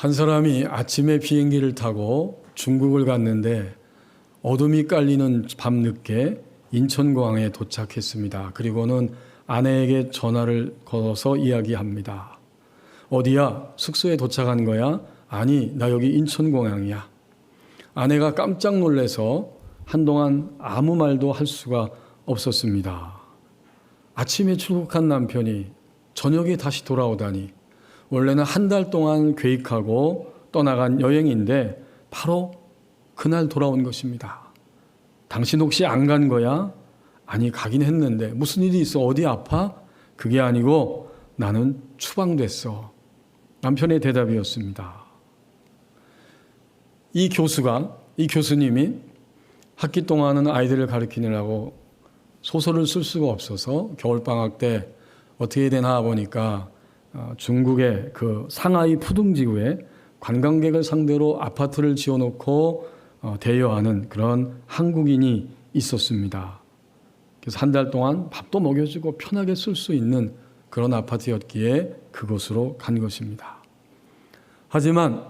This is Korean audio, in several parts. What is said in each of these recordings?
한 사람이 아침에 비행기를 타고 중국을 갔는데 어둠이 깔리는 밤늦게 인천공항에 도착했습니다. 그리고는 아내에게 전화를 걸어서 이야기합니다. 어디야? 숙소에 도착한 거야? 아니, 나 여기 인천공항이야. 아내가 깜짝 놀라서 한동안 아무 말도 할 수가 없었습니다. 아침에 출국한 남편이 저녁에 다시 돌아오다니, 원래는 한 달 동안 계획하고 떠나간 여행인데 바로 그날 돌아온 것입니다. 당신 혹시 안 간 거야? 아니, 가긴 했는데 무슨 일이 있어? 어디 아파? 그게 아니고 나는 추방됐어. 남편의 대답이었습니다. 이 교수님이 학기 동안은 아이들을 가르치느라고 소설을 쓸 수가 없어서 겨울방학 때 어떻게 되나 보니까 중국의 그 상하이 푸둥지구에 관광객을 상대로 아파트를 지어놓고 대여하는 그런 한국인이 있었습니다. 그래서 한 달 동안 밥도 먹여주고 편하게 쓸 수 있는 그런 아파트였기에 그곳으로 간 것입니다. 하지만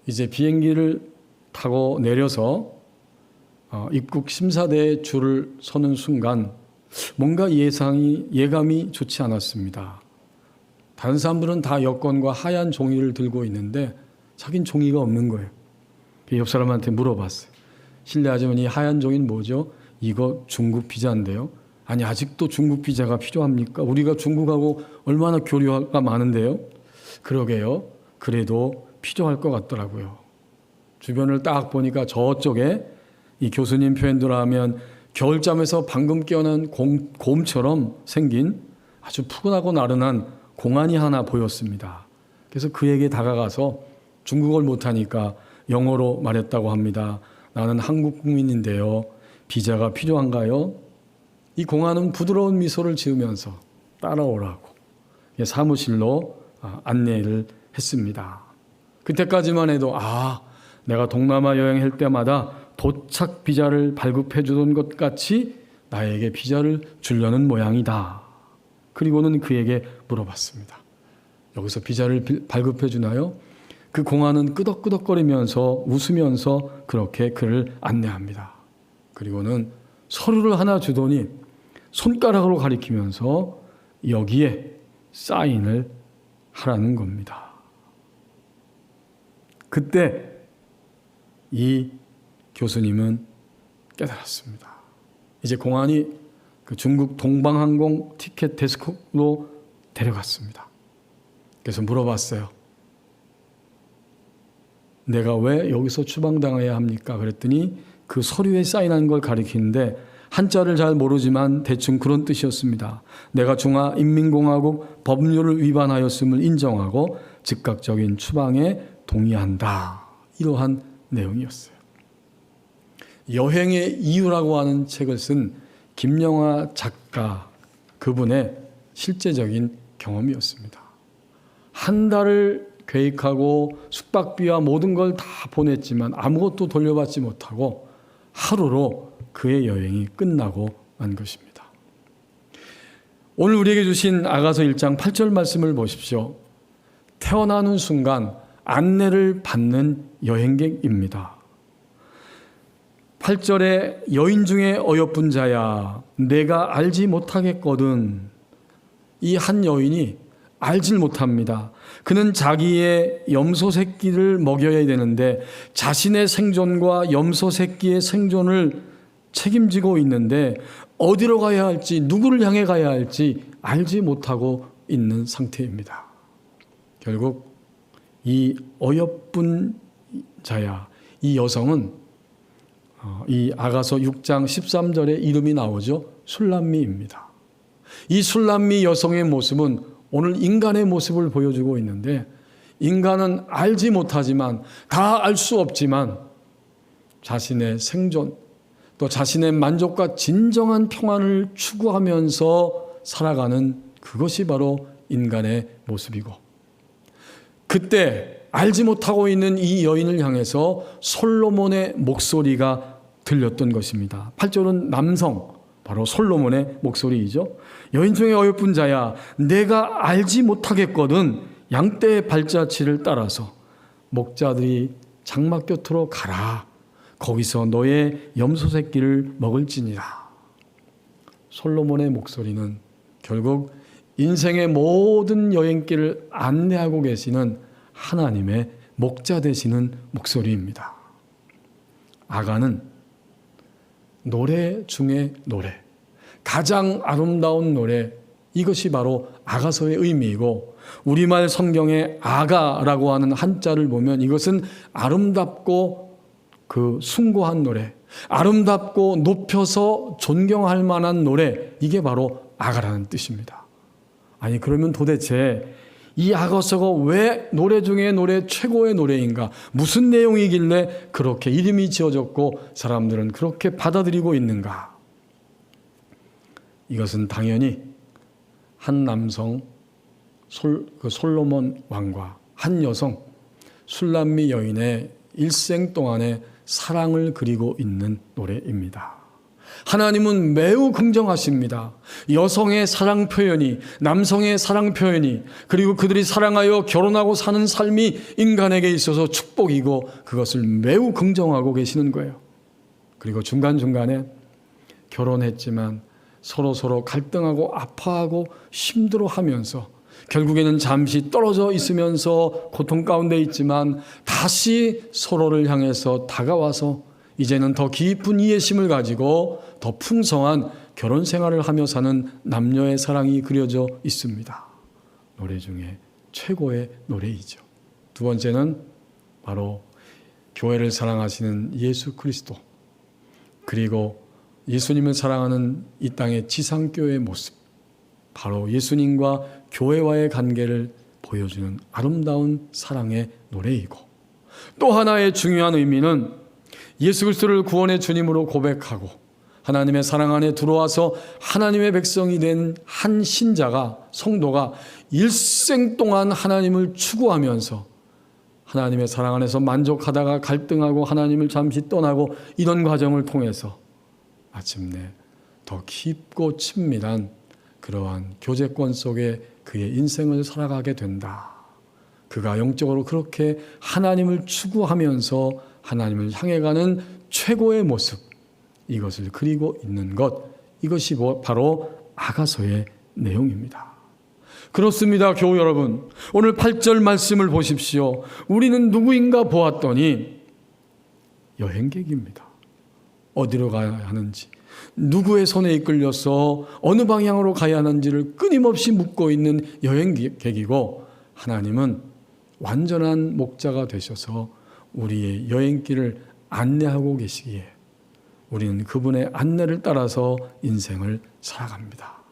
이제 비행기를 타고 내려서 입국 심사대에 줄을 서는 순간 뭔가 예감이 좋지 않았습니다. 다른 사람들은 다 여권과 하얀 종이를 들고 있는데 자긴 종이가 없는 거예요. 옆 사람한테 물어봤어요. 실례하지만 이 하얀 종이는 뭐죠? 이거 중국 비자인데요. 아니, 아직도 중국 비자가 필요합니까? 우리가 중국하고 얼마나 교류가 많은데요. 그러게요. 그래도 필요할 것 같더라고요. 주변을 딱 보니까 저쪽에 이 교수님 표현대로 하면 겨울잠에서 방금 깨어난 곰처럼 생긴 아주 푸근하고 나른한 공안이 하나 보였습니다. 그래서 그에게 다가가서 중국어를 못하니까 영어로 말했다고 합니다. 나는 한국 국민인데요. 비자가 필요한가요? 이 공안은 부드러운 미소를 지으면서 따라오라고 사무실로 안내를 했습니다. 그때까지만 해도 내가 동남아 여행할 때마다 도착 비자를 발급해 주던 것 같이 나에게 비자를 주려는 모양이다. 그리고는 그에게 물어봤습니다. 여기서 비자를 발급해 주나요? 그 공안은 끄덕끄덕거리면서 웃으면서 그렇게 그를 안내합니다. 그리고는 서류를 하나 주더니 손가락으로 가리키면서 여기에 사인을 하라는 겁니다. 그때 이 교수님은 깨달았습니다. 이제 공안이 그 중국 동방항공 티켓 데스크로 데려갔습니다. 그래서 물어봤어요. 내가 왜 여기서 추방당해야 합니까? 그랬더니 그 서류에 사인한 걸 가리키는데 한자를 잘 모르지만 대충 그런 뜻이었습니다. 내가 중화인민공화국 법률을 위반하였음을 인정하고 즉각적인 추방에 동의한다. 이러한 내용이었어요. 여행의 이유라고 하는 책을 쓴 김영하 작가, 그분의 실제적인 경험이었습니다. 한 달을 계획하고 숙박비와 모든 걸 다 보냈지만 아무것도 돌려받지 못하고 하루로 그의 여행이 끝나고 만 것입니다. 오늘 우리에게 주신 아가서 1장 8절 말씀을 보십시오. 태어나는 순간 안내를 받는 여행객입니다. 8절에 여인 중에 어여쁜 자야 내가 알지 못하겠거든. 이 한 여인이 알질 못합니다. 그는 자기의 염소 새끼를 먹여야 되는데 자신의 생존과 염소 새끼의 생존을 책임지고 있는데 어디로 가야 할지, 누구를 향해 가야 할지 알지 못하고 있는 상태입니다. 결국 이 어여쁜 자야, 이 여성은 이 아가서 6장 13절에 이름이 나오죠. 술람미입니다. 이 술람미 여성의 모습은 오늘 인간의 모습을 보여주고 있는데 인간은 알지 못하지만 다 알 수 없지만 자신의 생존 또 자신의 만족과 진정한 평안을 추구하면서 살아가는 그것이 바로 인간의 모습이고 그때 알지 못하고 있는 이 여인을 향해서 솔로몬의 목소리가 들렸던 것입니다. 8절은 남성, 바로 솔로몬의 목소리이죠. 여인 중에 어여쁜 자야 내가 알지 못하겠거든 양떼의 발자취를 따라서 목자들이 장막 곁으로 가라. 거기서 너의 염소 새끼를 먹을지니라. 솔로몬의 목소리는 결국 인생의 모든 여행길을 안내하고 계시는 하나님의 목자 되시는 목소리입니다. 아가는 노래 중에 노래, 가장 아름다운 노래, 이것이 바로 아가서의 의미이고, 우리말 성경에 아가라고 하는 한자를 보면 이것은 아름답고 숭고한 노래, 아름답고 높여서 존경할 만한 노래, 이게 바로 아가라는 뜻입니다. 아니, 그러면 도대체 이 아가서가 왜 노래 중에 노래 최고의 노래인가? 무슨 내용이길래 그렇게 이름이 지어졌고 사람들은 그렇게 받아들이고 있는가? 이것은 당연히 한 남성 솔로몬 왕과 한 여성 술람미 여인의 일생 동안의 사랑을 그리고 있는 노래입니다. 하나님은 매우 긍정하십니다. 여성의 사랑 표현이, 남성의 사랑 표현이, 그리고 그들이 사랑하여 결혼하고 사는 삶이 인간에게 있어서 축복이고 그것을 매우 긍정하고 계시는 거예요. 그리고 중간중간에 결혼했지만 서로 갈등하고 아파하고 힘들어하면서 결국에는 잠시 떨어져 있으면서 고통 가운데 있지만 다시 서로를 향해서 다가와서 이제는 더 깊은 이해심을 가지고 더 풍성한 결혼 생활을 하며 사는 남녀의 사랑이 그려져 있습니다. 노래 중에 최고의 노래이죠. 두 번째는 바로 교회를 사랑하시는 예수 그리스도, 그리고 예수님을 사랑하는 이 땅의 지상교회의 모습, 바로 예수님과 교회와의 관계를 보여주는 아름다운 사랑의 노래이고, 또 하나의 중요한 의미는 예수 그리스도를 구원의 주님으로 고백하고 하나님의 사랑 안에 들어와서 하나님의 백성이 된 한 신자가, 성도가 일생 동안 하나님을 추구하면서 하나님의 사랑 안에서 만족하다가 갈등하고 하나님을 잠시 떠나고 이런 과정을 통해서 마침내 더 깊고 친밀한 그러한 교제권 속에 그의 인생을 살아가게 된다. 그가 영적으로 그렇게 하나님을 추구하면서 하나님을 향해 가는 최고의 모습, 이것을 그리고 있는 것, 이것이 바로 아가서의 내용입니다. 그렇습니다, 교우 여러분. 오늘 8절 말씀을 보십시오. 우리는 누구인가 보았더니 여행객입니다. 어디로 가야 하는지, 누구의 손에 이끌려서 어느 방향으로 가야 하는지를 끊임없이 묻고 있는 여행객이고, 하나님은 완전한 목자가 되셔서 우리의 여행길을 안내하고 계시기에 우리는 그분의 안내를 따라서 인생을 살아갑니다.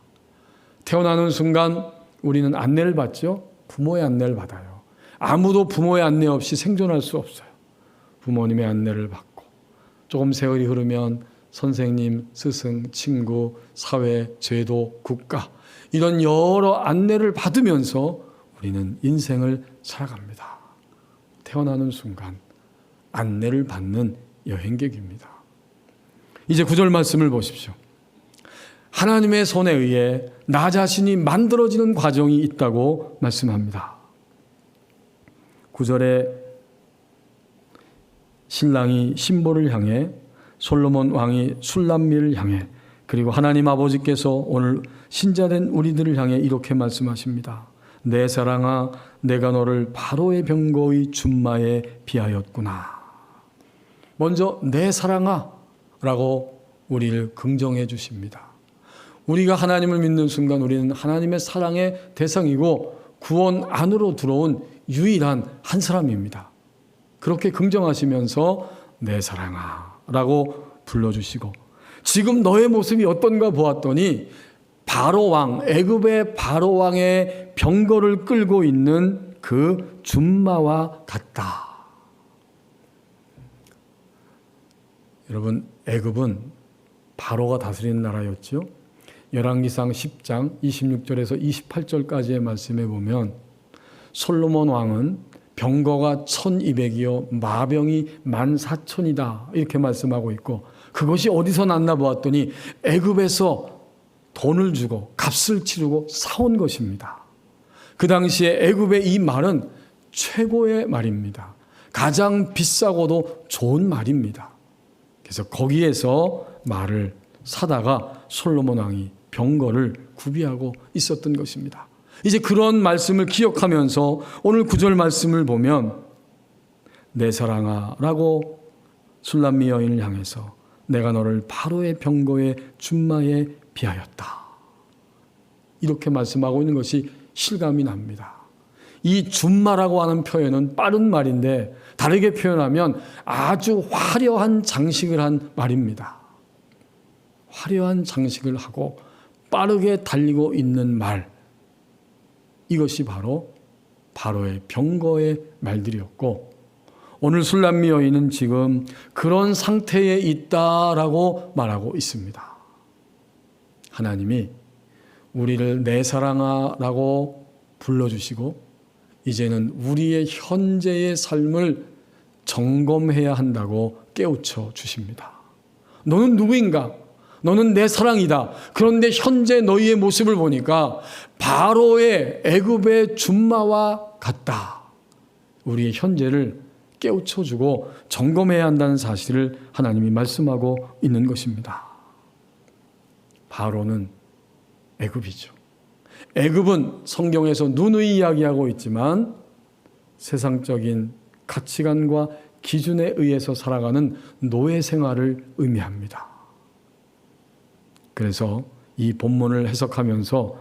태어나는 순간 우리는 안내를 받죠. 부모의 안내를 받아요. 아무도 부모의 안내 없이 생존할 수 없어요. 부모님의 안내를 받고 조금 세월이 흐르면 선생님, 스승, 친구, 사회, 제도, 국가, 이런 여러 안내를 받으면서 우리는 인생을 살아갑니다. 태어나는 순간 안내를 받는 여행객입니다. 이제 9절 말씀을 보십시오. 하나님의 손에 의해 나 자신이 만들어지는 과정이 있다고 말씀합니다. 9절에 신랑이 신부를 향해, 솔로몬 왕이 술람미를 향해, 그리고 하나님 아버지께서 오늘 신자된 우리들을 향해 이렇게 말씀하십니다. 내 사랑아, 내가 너를 바로의 병거의 준마에 비하였구나. 먼저 내 사랑아 라고 우리를 긍정해 주십니다. 우리가 하나님을 믿는 순간 우리는 하나님의 사랑의 대상이고 구원 안으로 들어온 유일한 한 사람입니다. 그렇게 긍정하시면서 내 사랑아 라고 불러주시고, 지금 너의 모습이 어떤가 보았더니 바로왕, 애굽의 바로왕의 병거를 끌고 있는 그 준마와 같다. 여러분, 애굽은 바로가 다스리는 나라였죠. 열왕기상 10장 26절에서 28절까지의 말씀에 보면 솔로몬 왕은 병거가 1200이요 마병이 14,000이다 이렇게 말씀하고 있고, 그것이 어디서 났나 보았더니 애굽에서 돈을 주고 값을 치르고 사온 것입니다. 그 당시에 애굽의 이 말은 최고의 말입니다. 가장 비싸고도 좋은 말입니다. 그래서 거기에서 말을 사다가 솔로몬 왕이 병거를 구비하고 있었던 것입니다. 이제 그런 말씀을 기억하면서 오늘 9절 말씀을 보면 내 사랑아 라고 술람미 여인을 향해서 내가 너를 바로의 병거의 준마에 비하였다. 이렇게 말씀하고 있는 것이 실감이 납니다. 이 준마라고 하는 표현은 빠른 말인데 다르게 표현하면 아주 화려한 장식을 한 말입니다. 화려한 장식을 하고 빠르게 달리고 있는 말. 이것이 바로 바로의 병거의 말들이었고 오늘 술람미 여인은 지금 그런 상태에 있다라고 말하고 있습니다. 하나님이 우리를 내 사랑아라고 불러주시고 이제는 우리의 현재의 삶을 점검해야 한다고 깨우쳐 주십니다. 너는 누구인가? 너는 내 사랑이다. 그런데 현재 너희의 모습을 보니까 바로의 애굽의 준마와 같다. 우리의 현재를 깨우쳐주고 점검해야 한다는 사실을 하나님이 말씀하고 있는 것입니다. 바로는 애굽이죠. 애굽은 성경에서 누누이 이야기하고 있지만 세상적인 가치관과 기준에 의해서 살아가는 노예 생활을 의미합니다. 그래서 이 본문을 해석하면서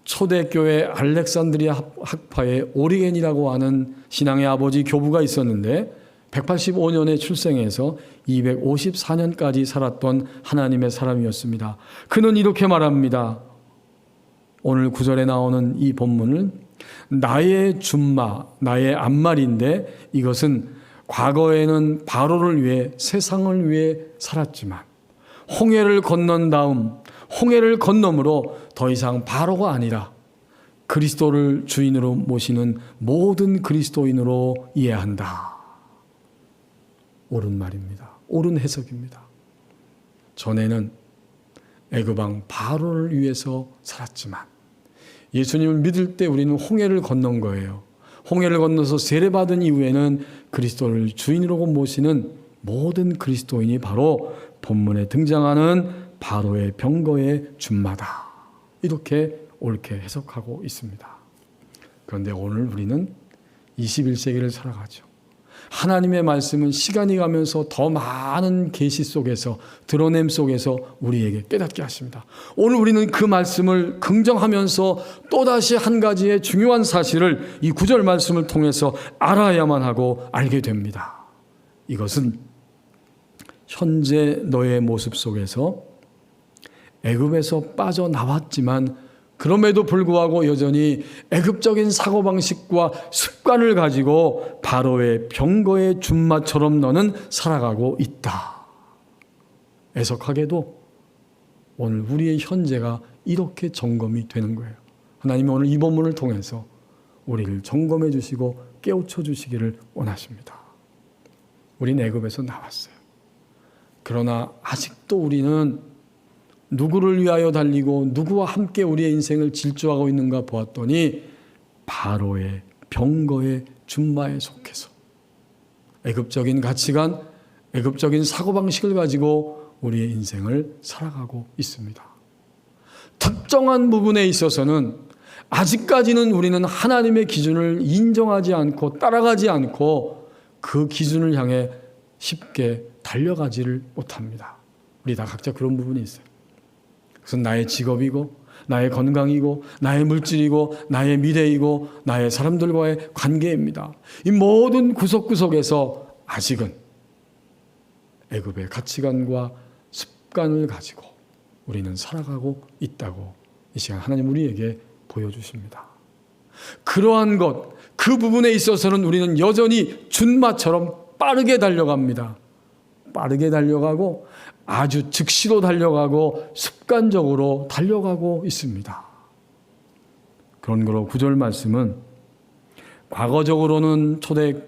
초대교회 알렉산드리아 학파의 오리겐이라고 하는 신앙의 아버지 교부가 있었는데 185년에 출생해서 254년까지 살았던 하나님의 사람이었습니다. 그는 이렇게 말합니다. 오늘 9절에 나오는 이 본문은 나의 준마, 나의 앞말인데 이것은 과거에는 바로를 위해 세상을 위해 살았지만 홍해를 건넌 다음 홍해를 건너므로 더 이상 바로가 아니라 그리스도를 주인으로 모시는 모든 그리스도인으로 이해한다. 옳은 말입니다. 옳은 해석입니다. 전에는 애굽왕 바로를 위해서 살았지만 예수님을 믿을 때 우리는 홍해를 건넌 거예요. 홍해를 건너서 세례받은 이후에는 그리스도를 주인으로 모시는 모든 그리스도인이 바로 본문에 등장하는 바로의 병거의 준마다. 이렇게 옳게 해석하고 있습니다. 그런데 오늘 우리는 21세기를 살아가죠. 하나님의 말씀은 시간이 가면서 더 많은 계시 속에서 드러냄 속에서 우리에게 깨닫게 하십니다. 오늘 우리는 그 말씀을 긍정하면서 또다시 한 가지의 중요한 사실을 이 9절 말씀을 통해서 알아야만 하고 알게 됩니다. 이것은 현재 너의 모습 속에서 애굽에서 빠져나왔지만 그럼에도 불구하고 여전히 애굽적인 사고방식과 습관을 가지고 바로의 병거의 준마처럼 너는 살아가고 있다. 애석하게도 오늘 우리의 현재가 이렇게 점검이 되는 거예요. 하나님이 오늘 이 본문을 통해서 우리를 점검해 주시고 깨우쳐 주시기를 원하십니다. 우린 애굽에서 나왔어요. 그러나 아직도 우리는 누구를 위하여 달리고 누구와 함께 우리의 인생을 질주하고 있는가 보았더니 바로의 병거의 준마에 속해서 애굽적인 가치관, 애굽적인 사고방식을 가지고 우리의 인생을 살아가고 있습니다. 특정한 부분에 있어서는 아직까지는 우리는 하나님의 기준을 인정하지 않고 따라가지 않고 그 기준을 향해 쉽게 달려가지를 못합니다. 우리 다 각자 그런 부분이 있어요. 그것은 나의 직업이고 나의 건강이고 나의 물질이고 나의 미래이고 나의 사람들과의 관계입니다. 이 모든 구석구석에서 아직은 애굽의 가치관과 습관을 가지고 우리는 살아가고 있다고 이 시간 하나님 우리에게 보여주십니다. 그러한 것, 그 부분에 있어서는 우리는 여전히 준마처럼 빠르게 달려갑니다. 빠르게 달려가고 아주 즉시로 달려가고 습관적으로 달려가고 있습니다. 그런 거로 9절 말씀은 과거적으로는 초대의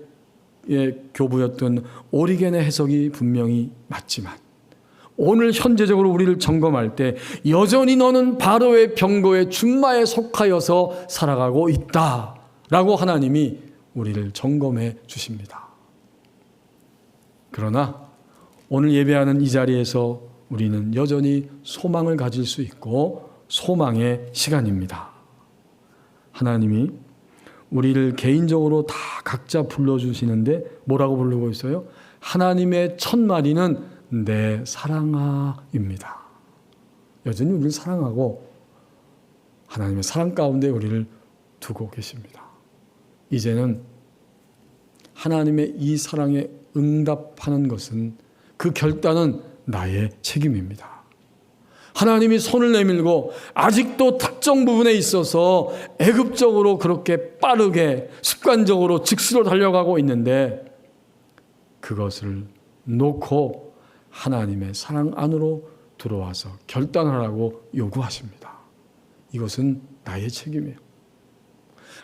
교부였던 오리겐의 해석이 분명히 맞지만 오늘 현재적으로 우리를 점검할 때 여전히 너는 바로의 병거의 준마에 속하여서 살아가고 있다라고 하나님이 우리를 점검해 주십니다. 그러나 오늘 예배하는 이 자리에서 우리는 여전히 소망을 가질 수 있고 소망의 시간입니다. 하나님이 우리를 개인적으로 다 각자 불러주시는데 뭐라고 부르고 있어요? 하나님의 첫 마디는 내 사랑아입니다. 여전히 우리를 사랑하고 하나님의 사랑 가운데 우리를 두고 계십니다. 이제는 하나님의 이 사랑에 응답하는 것은 그 결단은 나의 책임입니다. 하나님이 손을 내밀고 아직도 특정 부분에 있어서 애급적으로 그렇게 빠르게 습관적으로 즉시로 달려가고 있는데 그것을 놓고 하나님의 사랑 안으로 들어와서 결단하라고 요구하십니다. 이것은 나의 책임이에요.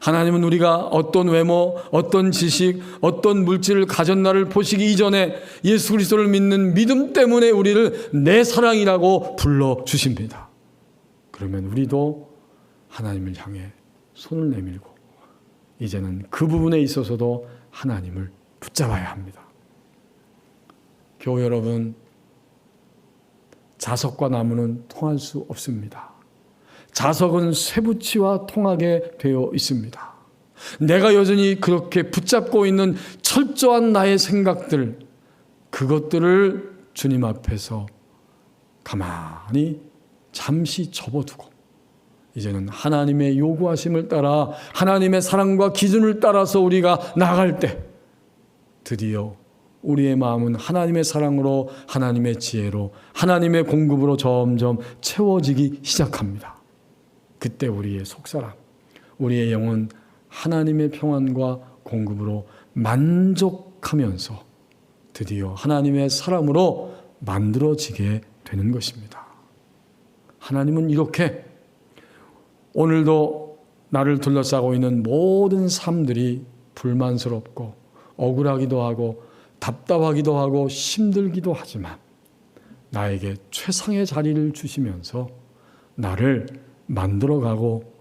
하나님은 우리가 어떤 외모, 어떤 지식, 어떤 물질을 가졌나를 보시기 이전에 예수 그리스도를 믿는 믿음 때문에 우리를 내 사랑이라고 불러주십니다. 그러면 우리도 하나님을 향해 손을 내밀고 이제는 그 부분에 있어서도 하나님을 붙잡아야 합니다. 교회 여러분, 자석과 나무는 통할 수 없습니다. 자석은 쇠붙이와 통하게 되어 있습니다. 내가 여전히 그렇게 붙잡고 있는 철저한 나의 생각들, 그것들을 주님 앞에서 가만히 잠시 접어두고 이제는 하나님의 요구하심을 따라 하나님의 사랑과 기준을 따라서 우리가 나아갈 때 드디어 우리의 마음은 하나님의 사랑으로, 하나님의 지혜로, 하나님의 공급으로 점점 채워지기 시작합니다. 그때 우리의 속사람, 우리의 영은 하나님의 평안과 공급으로 만족하면서 드디어 하나님의 사람으로 만들어지게 되는 것입니다. 하나님은 이렇게 오늘도 나를 둘러싸고 있는 모든 삶들이 불만스럽고 억울하기도 하고 답답하기도 하고 힘들기도 하지만 나에게 최상의 자리를 주시면서 나를 만들어가고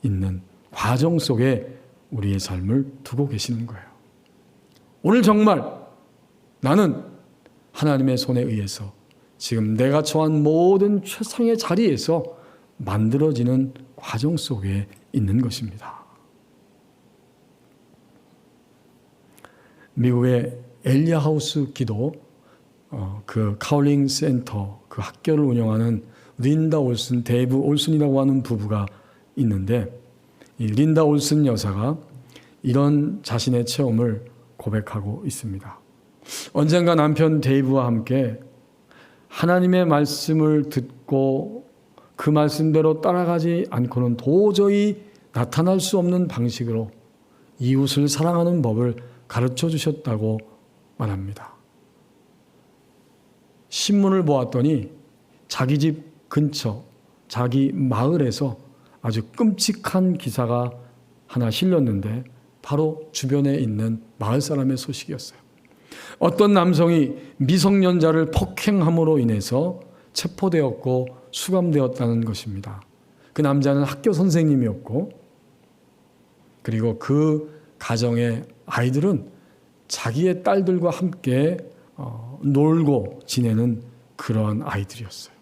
있는 과정 속에 우리의 삶을 두고 계시는 거예요. 오늘 정말 나는 하나님의 손에 의해서 지금 내가 처한 모든 최상의 자리에서 만들어지는 과정 속에 있는 것입니다. 미국의 엘리야 하우스 기도 그 카울링 센터 그 학교를 운영하는 린다 올슨, 데이브 올슨이라고 하는 부부가 있는데 이 린다 올슨 여사가 이런 자신의 체험을 고백하고 있습니다. 언젠가 남편 데이브와 함께 하나님의 말씀을 듣고 그 말씀대로 따라가지 않고는 도저히 나타날 수 없는 방식으로 이웃을 사랑하는 법을 가르쳐 주셨다고 말합니다. 신문을 보았더니 자기 집 근처, 자기 마을에서 아주 끔찍한 기사가 하나 실렸는데 바로 주변에 있는 마을 사람의 소식이었어요. 어떤 남성이 미성년자를 폭행함으로 인해서 체포되었고 수감되었다는 것입니다. 그 남자는 학교 선생님이었고 그리고 그 가정의 아이들은 자기의 딸들과 함께 놀고 지내는 그러한 아이들이었어요.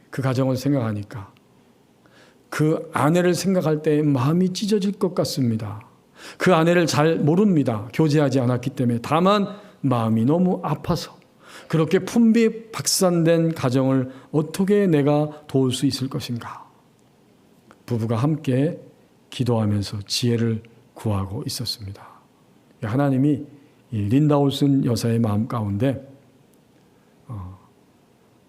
그 가정을 생각하니까 그 아내를 생각할 때 마음이 찢어질 것 같습니다. 그 아내를 잘 모릅니다. 교제하지 않았기 때문에. 다만 마음이 너무 아파서 그렇게 풍비박산된 가정을 어떻게 내가 도울 수 있을 것인가. 부부가 함께 기도하면서 지혜를 구하고 있었습니다. 하나님이 이 린다 올슨 여사의 마음 가운데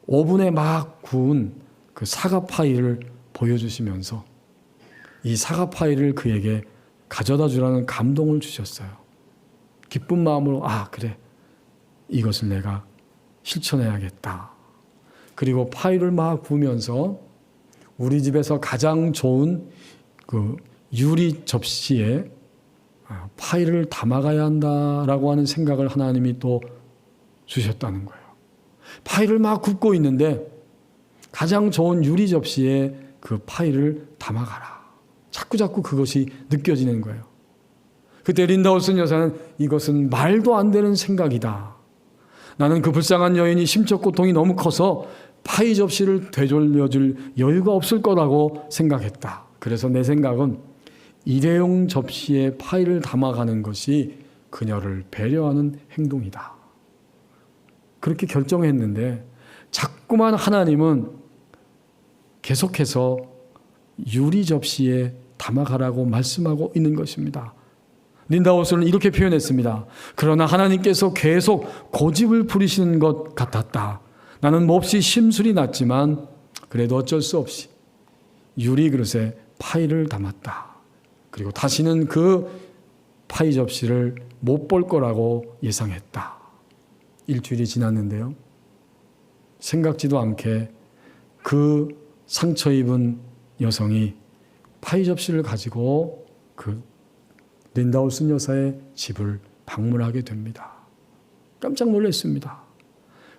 오븐에 막 구운 그 사과 파이를 보여주시면서 이 사과 파이를 그에게 가져다 주라는 감동을 주셨어요. 기쁜 마음으로 그래, 이것을 내가 실천해야겠다. 그리고 파이를 막 구우면서 우리 집에서 가장 좋은 그 유리 접시에 파이를 담아가야 한다라고 하는 생각을 하나님이 또 주셨다는 거예요. 파이를 막 굽고 있는데 가장 좋은 유리 접시에 그 파이를 담아가라. 자꾸 그것이 느껴지는 거예요. 그때 린다우슨 여사는 이것은 말도 안 되는 생각이다. 나는 그 불쌍한 여인이 심적 고통이 너무 커서 파이 접시를 되돌려줄 여유가 없을 거라고 생각했다. 그래서 내 생각은 일회용 접시에 파이를 담아가는 것이 그녀를 배려하는 행동이다. 그렇게 결정했는데 자꾸만 하나님은 계속해서 유리 접시에 담아가라고 말씀하고 있는 것입니다. 린다우스는 이렇게 표현했습니다. 그러나 하나님께서 계속 고집을 부리시는 것 같았다. 나는 몹시 심술이 났지만 그래도 어쩔 수 없이 유리 그릇에 파이를 담았다. 그리고 다시는 그 파이 접시를 못 볼 거라고 예상했다. 일주일이 지났는데요. 생각지도 않게 그 상처 입은 여성이 파이 접시를 가지고 그 린다우슨 여사의 집을 방문하게 됩니다. 깜짝 놀랐습니다.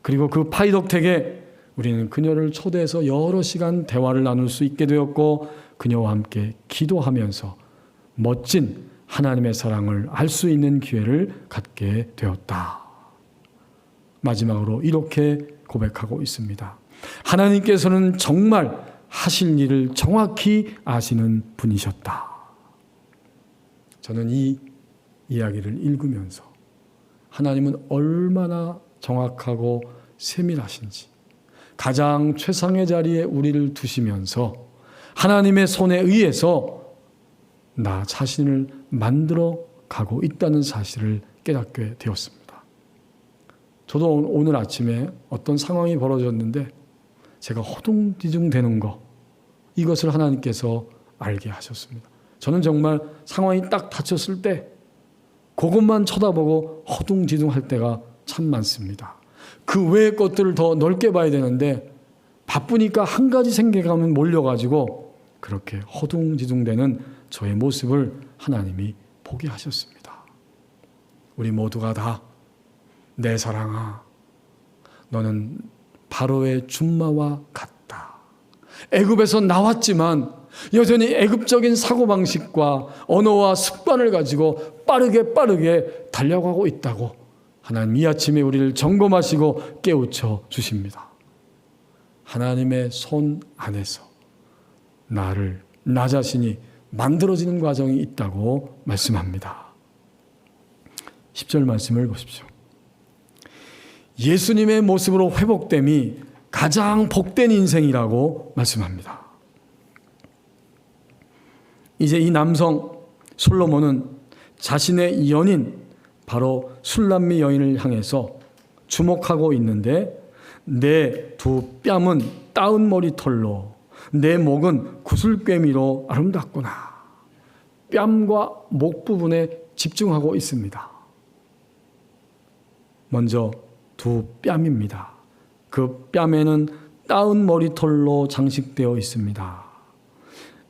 그리고 그 파이 덕택에 우리는 그녀를 초대해서 여러 시간 대화를 나눌 수 있게 되었고 그녀와 함께 기도하면서 멋진 하나님의 사랑을 알 수 있는 기회를 갖게 되었다. 마지막으로 이렇게 고백하고 있습니다. 하나님께서는 정말 하실 일을 정확히 아시는 분이셨다. 저는 이 이야기를 읽으면서 하나님은 얼마나 정확하고 세밀하신지 가장 최상의 자리에 우리를 두시면서 하나님의 손에 의해서 나 자신을 만들어 가고 있다는 사실을 깨닫게 되었습니다. 저도 오늘 아침에 어떤 상황이 벌어졌는데 제가 허둥지둥 되는 거, 이것을 하나님께서 알게 하셨습니다. 저는 정말 상황이 딱 닥쳤을 때 그것만 쳐다보고 허둥지둥 할 때가 참 많습니다. 그 외의 것들을 더 넓게 봐야 되는데 바쁘니까 한 가지 생각하면 몰려가지고 그렇게 허둥지둥 되는 저의 모습을 하나님이 보게 하셨습니다. 우리 모두가 다 내 사랑아, 너는 바로의 준마와 같다. 애굽에서 나왔지만 여전히 애굽적인 사고방식과 언어와 습관을 가지고 빠르게 달려가고 있다고 하나님 이 아침에 우리를 점검하시고 깨우쳐 주십니다. 하나님의 손 안에서 나 자신이 만들어지는 과정이 있다고 말씀합니다. 10절 말씀을 보십시오. 예수님의 모습으로 회복됨이 가장 복된 인생이라고 말씀합니다. 이제 이 남성 솔로몬은 자신의 연인 바로 술람미 여인을 향해서 주목하고 있는데 내 두 뺨은 따은 머리털로 내 목은 구슬꿰미로 아름답구나. 뺨과 목 부분에 집중하고 있습니다. 먼저 두 뺨입니다. 그 뺨에는 따은 머리털로 장식되어 있습니다.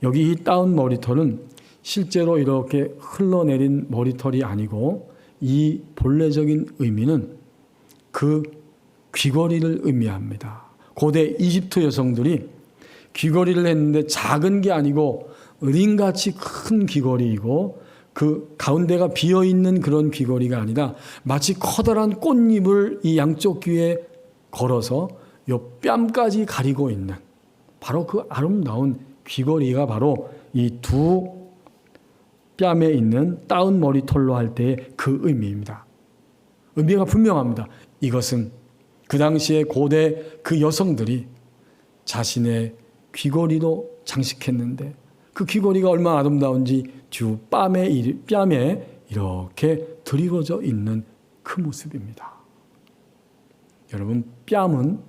여기 이 따은 머리털은 실제로 이렇게 흘러내린 머리털이 아니고 이 본래적인 의미는 그 귀걸이를 의미합니다. 고대 이집트 여성들이 귀걸이를 했는데 작은 게 아니고 링같이 큰 귀걸이이고 그 가운데가 비어있는 그런 귀걸이가 아니라 마치 커다란 꽃잎을 이 양쪽 귀에 걸어서 요 뺨까지 가리고 있는 바로 그 아름다운 귀걸이가 바로 이 두 뺨에 있는 따은 머리털로 할 때의 그 의미입니다. 의미가 분명합니다. 이것은 그 당시에 고대 그 여성들이 자신의 귀걸이로 장식했는데 그 귀걸이가 얼마나 아름다운지 두 뺨에 이렇게 드리워져 있는 그 모습입니다. 여러분, 뺨은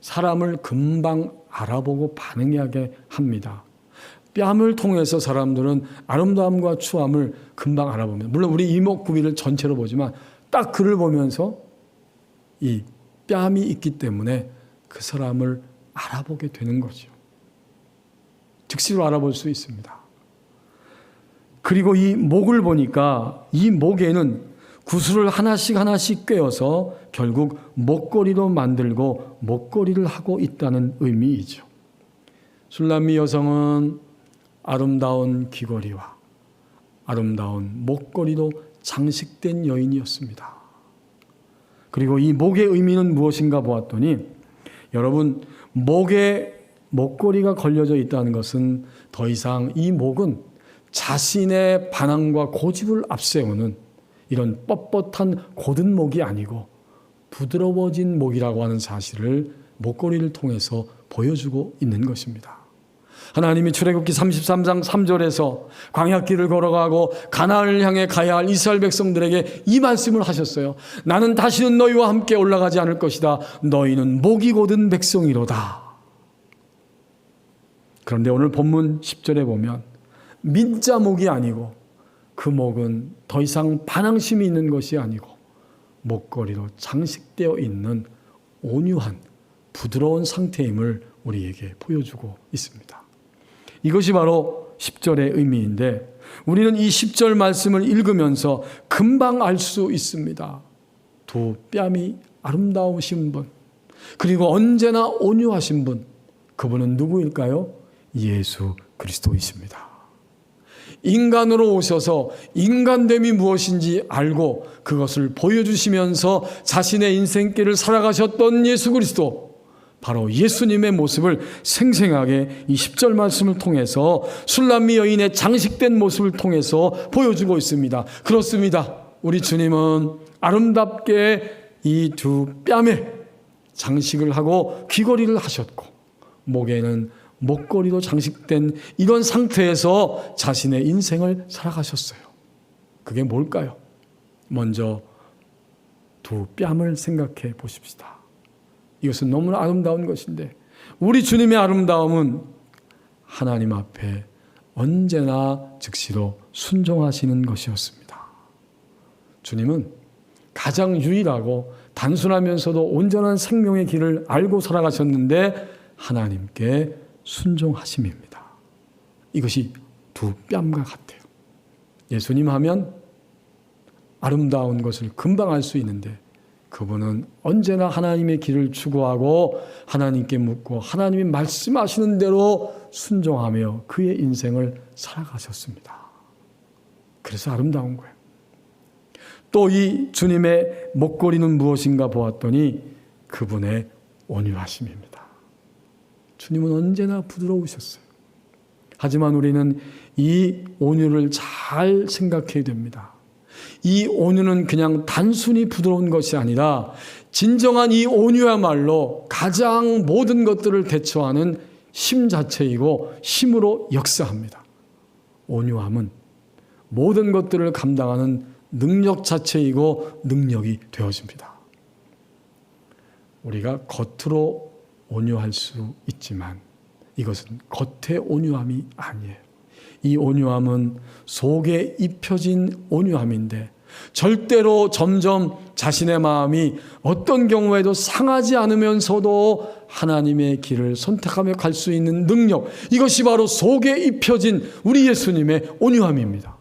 사람을 금방 알아보고 반응하게 합니다. 뺨을 통해서 사람들은 아름다움과 추함을 금방 알아봅니다. 물론 우리 이목구비를 전체로 보지만 딱 그를 보면서 이 뺨이 있기 때문에 그 사람을 알아보게 되는 거죠. 즉시로 알아볼 수 있습니다. 그리고 이 목을 보니까 이 목에는 구슬을 하나씩 꿰어서 결국 목걸이로 만들고 목걸이를 하고 있다는 의미이죠. 술람미 여성은 아름다운 귀걸이와 아름다운 목걸이로 장식된 여인이었습니다. 그리고 이 목의 의미는 무엇인가 보았더니, 여러분, 목에 목걸이가 걸려져 있다는 것은 더 이상 이 목은 자신의 반항과 고집을 앞세우는 이런 뻣뻣한 곧은 목이 아니고 부드러워진 목이라고 하는 사실을 목걸이를 통해서 보여주고 있는 것입니다. 하나님이 출애굽기 33장 3절에서 광야길을 걸어가고 가나안을 향해 가야 할 이스라엘 백성들에게 이 말씀을 하셨어요. 나는 다시는 너희와 함께 올라가지 않을 것이다. 너희는 목이 곧은 백성이로다. 그런데 오늘 본문 10절에 보면 민자 목이 아니고 그 목은 더 이상 반항심이 있는 것이 아니고 목걸이로 장식되어 있는 온유한 부드러운 상태임을 우리에게 보여주고 있습니다. 이것이 바로 10절의 의미인데, 우리는 이 10절 말씀을 읽으면서 금방 알 수 있습니다. 두 뺨이 아름다우신 분, 그리고 언제나 온유하신 분, 그분은 누구일까요? 예수 그리스도이십니다. 인간으로 오셔서 인간됨이 무엇인지 알고 그것을 보여주시면서 자신의 인생길을 살아가셨던 예수 그리스도, 바로 예수님의 모습을 생생하게 이 10절 말씀을 통해서 술람미 여인의 장식된 모습을 통해서 보여주고 있습니다. 그렇습니다. 우리 주님은 아름답게 이 두 뺨에 장식을 하고 귀걸이를 하셨고 목에는 목걸이로 장식된 이런 상태에서 자신의 인생을 살아가셨어요. 그게 뭘까요? 먼저 두 뺨을 생각해 보십시다. 이것은 너무나 아름다운 것인데, 우리 주님의 아름다움은 하나님 앞에 언제나 즉시로 순종하시는 것이었습니다. 주님은 가장 유일하고 단순하면서도 온전한 생명의 길을 알고 살아가셨는데 하나님께 순종하심입니다. 이것이 두 뺨과 같아요. 예수님 하면 아름다운 것을 금방 알 수 있는데, 그분은 언제나 하나님의 길을 추구하고 하나님께 묻고 하나님이 말씀하시는 대로 순종하며 그의 인생을 살아가셨습니다. 그래서 아름다운 거예요. 또 이 주님의 목걸이는 무엇인가 보았더니 그분의 온유하심입니다. 주님은 언제나 부드러우셨어요. 하지만 우리는 이 온유를 잘 생각해야 됩니다. 이 온유는 그냥 단순히 부드러운 것이 아니라 진정한 이 온유야말로 가장 모든 것들을 대처하는 힘 자체이고 힘으로 역사합니다. 온유함은 모든 것들을 감당하는 능력 자체이고 능력이 되어집니다. 우리가 겉으로 온유할 수 있지만 이것은 겉의 온유함이 아니에요. 이 온유함은 속에 입혀진 온유함인데 절대로 점점 자신의 마음이 어떤 경우에도 상하지 않으면서도 하나님의 길을 선택하며 갈 수 있는 능력, 이것이 바로 속에 입혀진 우리 예수님의 온유함입니다.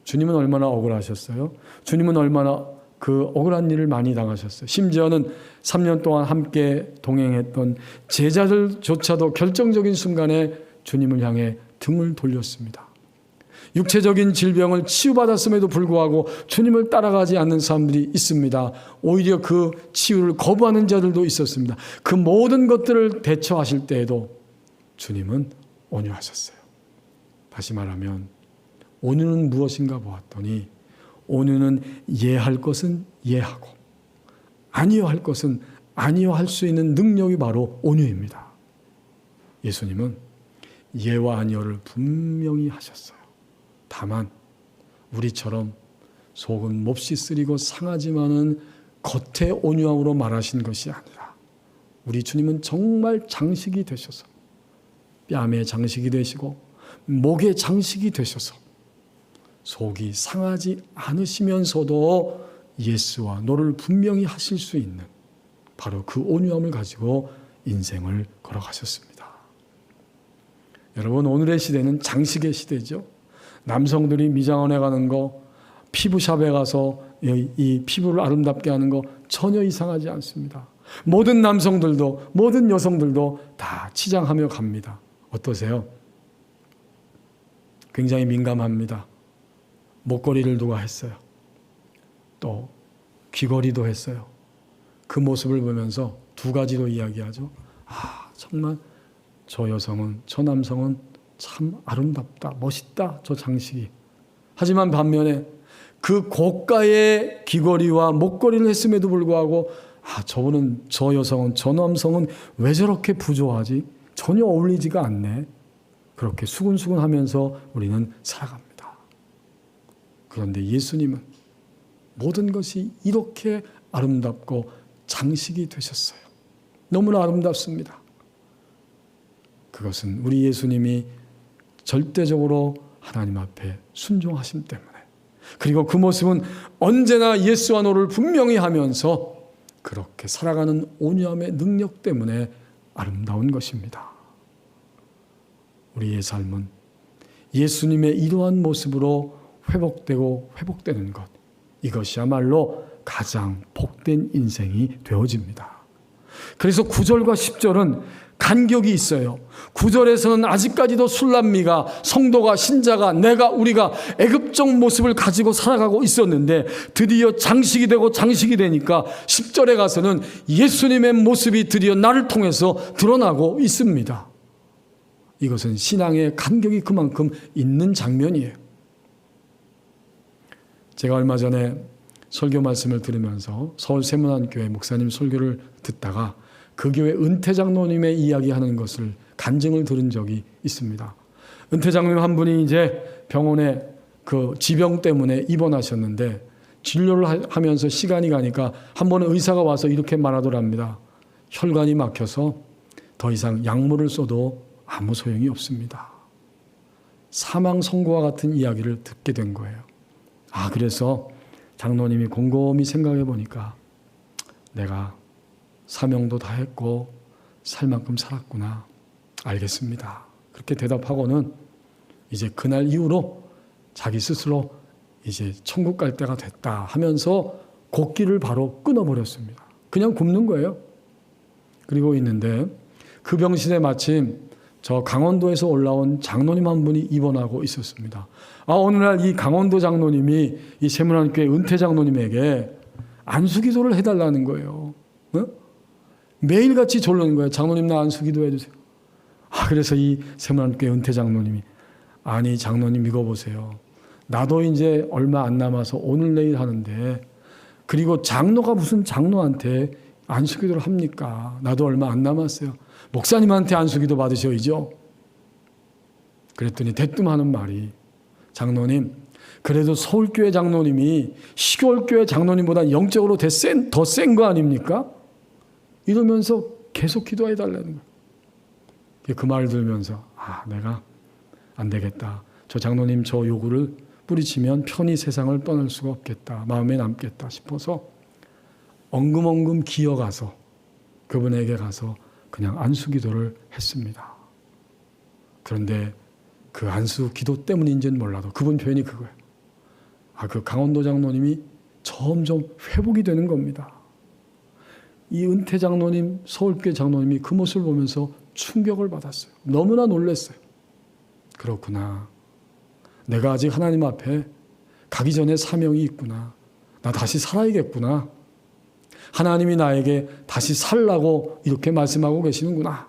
주님은 얼마나 억울하셨어요? 주님은 얼마나 그 억울한 일을 많이 당하셨어요. 심지어는 3년 동안 함께 동행했던 제자들조차도 결정적인 순간에 주님을 향해 등을 돌렸습니다. 육체적인 질병을 치유받았음에도 불구하고 주님을 따라가지 않는 사람들이 있습니다. 오히려 그 치유를 거부하는 자들도 있었습니다. 그 모든 것들을 대처하실 때에도 주님은 온유하셨어요. 다시 말하면 온유는 무엇인가 보았더니 온유는 예할 것은 예하고 아니요 할 것은 아니요 할 수 있는 능력이 바로 온유입니다. 예수님은 예와 아니요를 분명히 하셨어요. 다만 우리처럼 속은 몹시 쓰리고 상하지만은 겉에 온유함으로 말하신 것이 아니라 우리 주님은 정말 장식이 되셔서 뺨에 장식이 되시고 목에 장식이 되셔서 속이 상하지 않으시면서도 예스와 노를 분명히 하실 수 있는 바로 그 온유함을 가지고 인생을 걸어가셨습니다. 여러분, 오늘의 시대는 장식의 시대죠. 남성들이 미장원에 가는 거, 피부샵에 가서 이 피부를 아름답게 하는 거 전혀 이상하지 않습니다. 모든 남성들도 모든 여성들도 다 치장하며 갑니다. 어떠세요? 굉장히 민감합니다. 목걸이를 누가 했어요. 또 귀걸이도 했어요. 그 모습을 보면서 두 가지로 이야기하죠. 정말 저 여성은, 저 남성은 참 아름답다, 멋있다, 저 장식이. 하지만 반면에 그 고가의 귀걸이와 목걸이를 했음에도 불구하고 저분은, 저 여성은, 저 남성은 왜 저렇게 부조하지? 전혀 어울리지가 않네. 그렇게 수근수근 하면서 우리는 살아갑니다. 그런데 예수님은 모든 것이 이렇게 아름답고 장식이 되셨어요. 너무나 아름답습니다. 그것은 우리 예수님이 절대적으로 하나님 앞에 순종하심 때문에, 그리고 그 모습은 언제나 예수와 너를 분명히 하면서 그렇게 살아가는 온유함의 능력 때문에 아름다운 것입니다. 우리의 삶은 예수님의 이러한 모습으로 회복되고 회복되는 것, 이것이야말로 가장 복된 인생이 되어집니다. 그래서 9절과 10절은 간격이 있어요. 9절에서는 아직까지도 술람미가, 성도가, 신자가, 우리가 애굽적 모습을 가지고 살아가고 있었는데 드디어 장식이 되고 장식이 되니까 10절에 가서는 예수님의 모습이 드디어 나를 통해서 드러나고 있습니다. 이것은 신앙의 간격이 그만큼 있는 장면이에요. 제가 얼마 전에 설교 말씀을 들으면서 서울 세문안교회 목사님 설교를 듣다가 그 교회 은퇴 장로님의 이야기하는 것을 간증을 들은 적이 있습니다. 은퇴 장로님 한 분이 이제 병원에 그 지병 때문에 입원하셨는데 진료를 하면서 시간이 가니까 한 번은 의사가 와서 이렇게 말하더랍니다. 혈관이 막혀서 더 이상 약물을 써도 아무 소용이 없습니다. 사망 선고와 같은 이야기를 듣게 된 거예요. 그래서 장로님이 곰곰이 생각해 보니까 내가 사명도 다 했고 살 만큼 살았구나. 알겠습니다. 그렇게 대답하고는 이제 그날 이후로 자기 스스로 이제 천국 갈 때가 됐다 하면서 곡기를 바로 끊어버렸습니다. 그냥 굶는 거예요. 그리고 있는데 그 병실에 마침 저 강원도에서 올라온 장로님 한 분이 입원하고 있었습니다. 어느 날 이 강원도 장로님이 이 세문안교회 은퇴 장로님에게 안수기도를 해달라는 거예요. 매일같이 졸르는 거예요. 장로님 나 안수기도 해주세요. 그래서 이 세문안교회 은퇴 장로님이 장로님 이거 보세요. 나도 이제 얼마 안 남아서 오늘 내일 하는데 그리고 장로가 무슨 장로한테 안수기도를 합니까? 나도 얼마 안 남았어요. 목사님한테 안수기도 받으셔야죠. 그랬더니 대뜸 하는 말이 장로님 그래도 서울교회 장로님이 시골교회 장로님보다 영적으로 더 센 거 아닙니까? 이러면서 계속 기도해 달라는 거예요. 그 말을 들으면서 내가 안 되겠다. 저 장로님 저 요구를 뿌리치면 편히 세상을 떠날 수가 없겠다. 마음에 남겠다 싶어서 엉금엉금 기어가서 그분에게 가서 그냥 안수기도를 했습니다. 그런데 그 안수기도 때문인지는 몰라도 그분 표현이 그거예요. 그 강원도 장로님이 점점 회복이 되는 겁니다. 이 은퇴 장로님, 서울교회 장로님이 그 모습을 보면서 충격을 받았어요. 너무나 놀랐어요. 그렇구나. 내가 아직 하나님 앞에 가기 전에 사명이 있구나. 나 다시 살아야겠구나. 하나님이 나에게 다시 살라고 이렇게 말씀하고 계시는구나.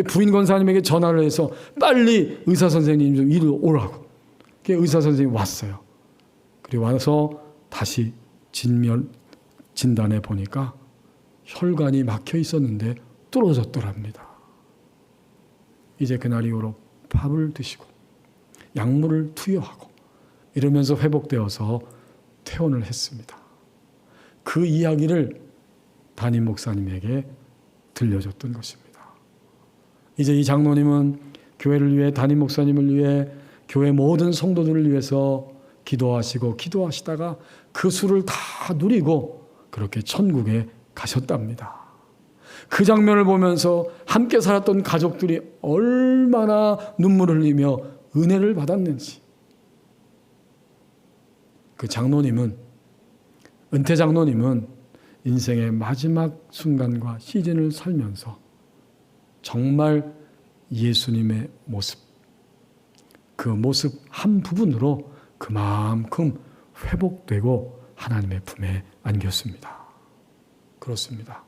부인 권사님에게 전화를 해서 빨리 의사 선생님 좀 이리 오라고. 의사 선생님이 왔어요. 그리고 와서 다시 진단해 보니까 혈관이 막혀 있었는데 뚫어졌더랍니다. 이제 그날 이후로 밥을 드시고 약물을 투여하고 이러면서 회복되어서 퇴원을 했습니다. 그 이야기를 담임 목사님에게 들려줬던 것입니다. 이제 이 장로님은 교회를 위해, 담임 목사님을 위해, 교회 모든 성도들을 위해서 기도하시고 기도하시다가 그 수를 다 누리고 그렇게 천국에 가셨답니다. 그 장면을 보면서 함께 살았던 가족들이 얼마나 눈물을 흘리며 은혜를 받았는지. 그 장로님은, 은퇴 장로님은 인생의 마지막 순간과 시즌을 살면서 정말 예수님의 모습, 그 모습 한 부분으로 그만큼 회복되고 하나님의 품에 안겼습니다. 그렇습니다.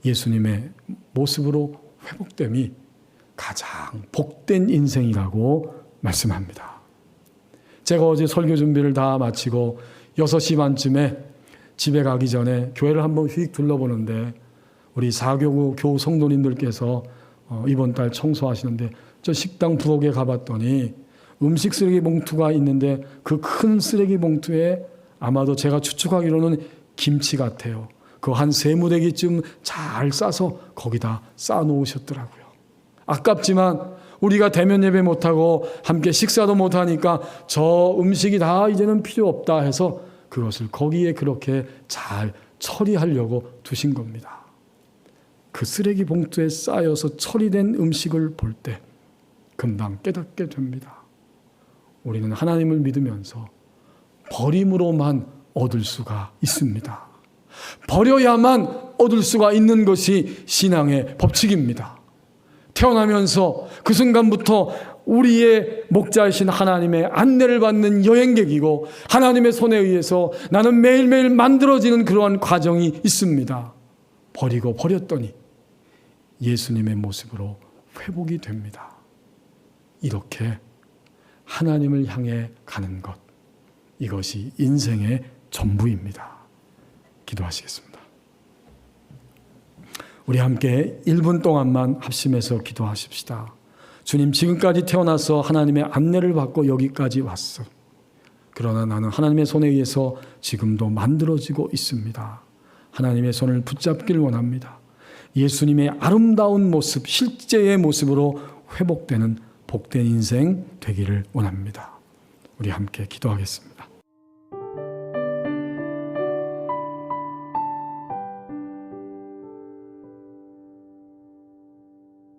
예수님의 모습으로 회복됨이 가장 복된 인생이라고 말씀합니다. 제가 어제 설교 준비를 다 마치고 6시 반쯤에 집에 가기 전에 교회를 한번 휙 둘러보는데 우리 사교구 교우 성도님들께서 이번 달 청소하시는데 저 식당 부엌에 가봤더니 음식 쓰레기 봉투가 있는데 그 큰 쓰레기 봉투에 아마도 제가 추측하기로는 김치 같아요. 그 한 3무대기쯤 잘 싸서 거기다 쌓아놓으셨더라고요. 아깝지만 우리가 대면 예배 못하고 함께 식사도 못하니까 저 음식이 다 이제는 필요 없다 해서 그것을 거기에 그렇게 잘 처리하려고 두신 겁니다. 그 쓰레기 봉투에 쌓여서 처리된 음식을 볼 때 금방 깨닫게 됩니다. 우리는 하나님을 믿으면서 버림으로만 얻을 수가 있습니다. 버려야만 얻을 수가 있는 것이 신앙의 법칙입니다. 태어나면서 그 순간부터 우리의 목자이신 하나님의 안내를 받는 여행객이고 하나님의 손에 의해서 나는 매일매일 만들어지는 그러한 과정이 있습니다. 버리고 버렸더니 예수님의 모습으로 회복이 됩니다. 이렇게 하나님을 향해 가는 것, 이것이 인생의 전부입니다. 기도하시겠습니다. 우리 함께 1분 동안만 합심해서 기도하십시다. 주님, 지금까지 태어나서 하나님의 안내를 받고 여기까지 왔어. 그러나 나는 하나님의 손에 의해서 지금도 만들어지고 있습니다. 하나님의 손을 붙잡기를 원합니다. 예수님의 아름다운 모습, 실제의 모습으로 회복되는 복된 인생 되기를 원합니다. 우리 함께 기도하겠습니다.